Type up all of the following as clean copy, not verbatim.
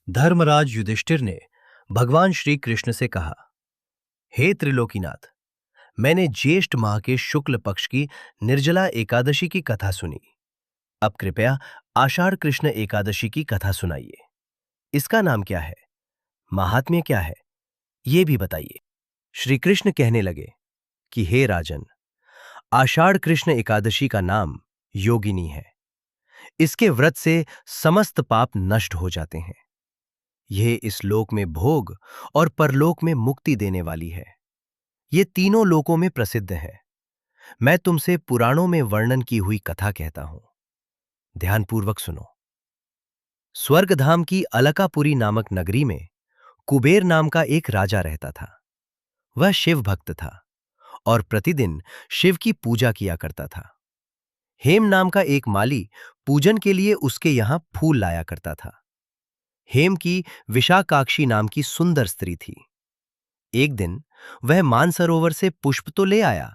धर्मराज युधिष्ठिर ने भगवान श्री कृष्ण से कहा, हे त्रिलोकीनाथ, मैंने ज्येष्ठ माह के शुक्ल पक्ष की निर्जला एकादशी की कथा सुनी। अब कृपया आषाढ़ कृष्ण एकादशी की कथा सुनाइए। इसका नाम क्या है, महात्म्य क्या है, ये भी बताइए। श्री कृष्ण कहने लगे कि हे राजन, आषाढ़ कृष्ण एकादशी का नाम योगिनी है। इसके व्रत से समस्त पाप नष्ट हो जाते हैं। यह इस लोक में भोग और परलोक में मुक्ति देने वाली है। ये तीनों लोकों में प्रसिद्ध है। मैं तुमसे पुराणों में वर्णन की हुई कथा कहता हूं, ध्यानपूर्वक सुनो। स्वर्गधाम की अलकापुरी नामक नगरी में कुबेर नाम का एक राजा रहता था। वह शिव भक्त था और प्रतिदिन शिव की पूजा किया करता था। हेम नाम का एक माली पूजन के लिए उसके यहां फूल लाया करता था। हेम की विशाखाक्षी नाम की सुंदर स्त्री थी। एक दिन वह मानसरोवर से पुष्प तो ले आया,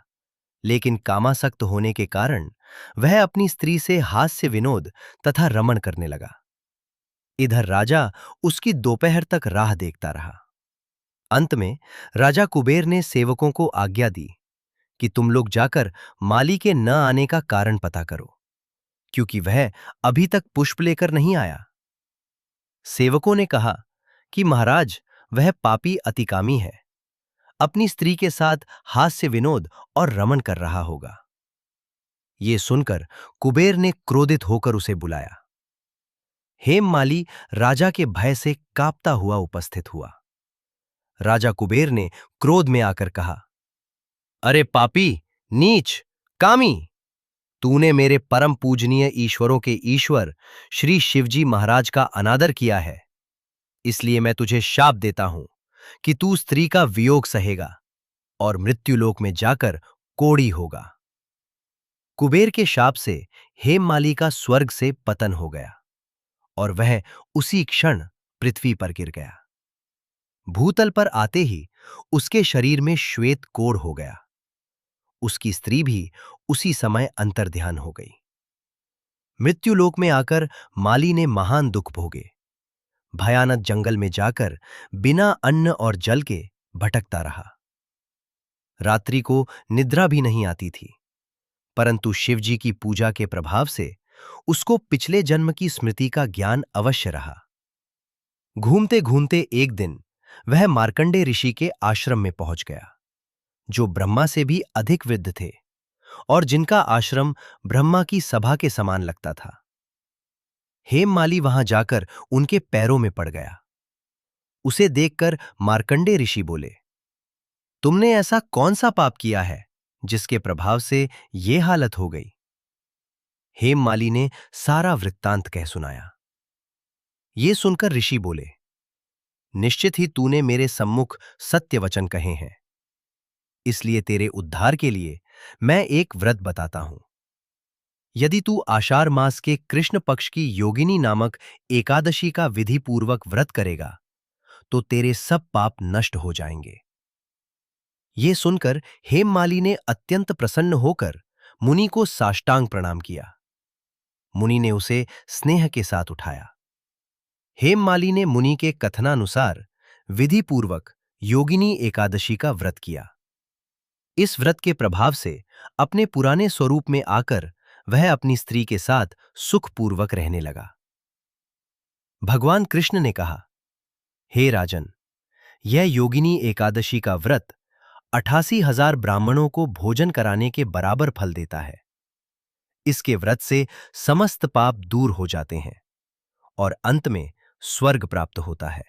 लेकिन कामासक्त होने के कारण वह अपनी स्त्री से हास्य विनोद तथा रमण करने लगा। इधर राजा उसकी दोपहर तक राह देखता रहा। अंत में राजा कुबेर ने सेवकों को आज्ञा दी कि तुम लोग जाकर माली के न आने का कारण पता करो, क्योंकि वह अभी तक पुष्प लेकर नहीं आया। सेवकों ने कहा कि महाराज, वह पापी अतिकामी है, अपनी स्त्री के साथ हास्य विनोद और रमण कर रहा होगा। ये सुनकर कुबेर ने क्रोधित होकर उसे बुलाया। हेममाली राजा के भय से कांपता हुआ उपस्थित हुआ। राजा कुबेर ने क्रोध में आकर कहा, अरे पापी, नीच, कामी, तूने मेरे परम पूजनीय ईश्वरों के ईश्वर श्री शिवजी महाराज का अनादर किया है। इसलिए मैं तुझे शाप देता हूं कि तू स्त्री का वियोग सहेगा और मृत्युलोक में जाकर कोढ़ी होगा। कुबेर के शाप से हेममाली का स्वर्ग से पतन हो गया और वह उसी क्षण पृथ्वी पर गिर गया। भूतल पर आते ही उसके शरीर में श्वेत कोढ़ हो गया। उसकी स्त्री भी उसी समय अंतर्ध्यान हो गई। मृत्युलोक में आकर माली ने महान दुख भोगे। भयानक जंगल में जाकर बिना अन्न और जल के भटकता रहा। रात्रि को निद्रा भी नहीं आती थी, परंतु शिवजी की पूजा के प्रभाव से उसको पिछले जन्म की स्मृति का ज्ञान अवश्य रहा। घूमते घूमते एक दिन वह मार्कंडे ऋषि के आश्रम में पहुंच गया, जो ब्रह्मा से भी अधिक वृद्ध थे और जिनका आश्रम ब्रह्मा की सभा के समान लगता था। हेममाली वहां जाकर उनके पैरों में पड़ गया। उसे देखकर मार्कंडे ऋषि बोले, तुमने ऐसा कौन सा पाप किया है जिसके प्रभाव से यह हालत हो गई? हेममाली ने सारा वृत्तांत कह सुनाया। ये सुनकर ऋषि बोले, निश्चित ही तूने मेरे सम्मुख सत्य वचन कहे हैं, इसलिए तेरे उद्धार के लिए मैं एक व्रत बताता हूं। यदि तू आषाढ़ मास के कृष्ण पक्ष की योगिनी नामक एकादशी का विधि पूर्वक व्रत करेगा तो तेरे सब पाप नष्ट हो जाएंगे। यह सुनकर हेममाली ने अत्यंत प्रसन्न होकर मुनि को साष्टांग प्रणाम किया। मुनि ने उसे स्नेह के साथ उठाया। हेममाली ने मुनि के कथनानुसार विधि पूर्वक योगिनी एकादशी का व्रत किया। इस व्रत के प्रभाव से अपने पुराने स्वरूप में आकर वह अपनी स्त्री के साथ सुखपूर्वक रहने लगा। भगवान कृष्ण ने कहा, हे राजन, यह योगिनी एकादशी का व्रत 88,000 ब्राह्मणों को भोजन कराने के बराबर फल देता है। इसके व्रत से समस्त पाप दूर हो जाते हैं और अंत में स्वर्ग प्राप्त होता है।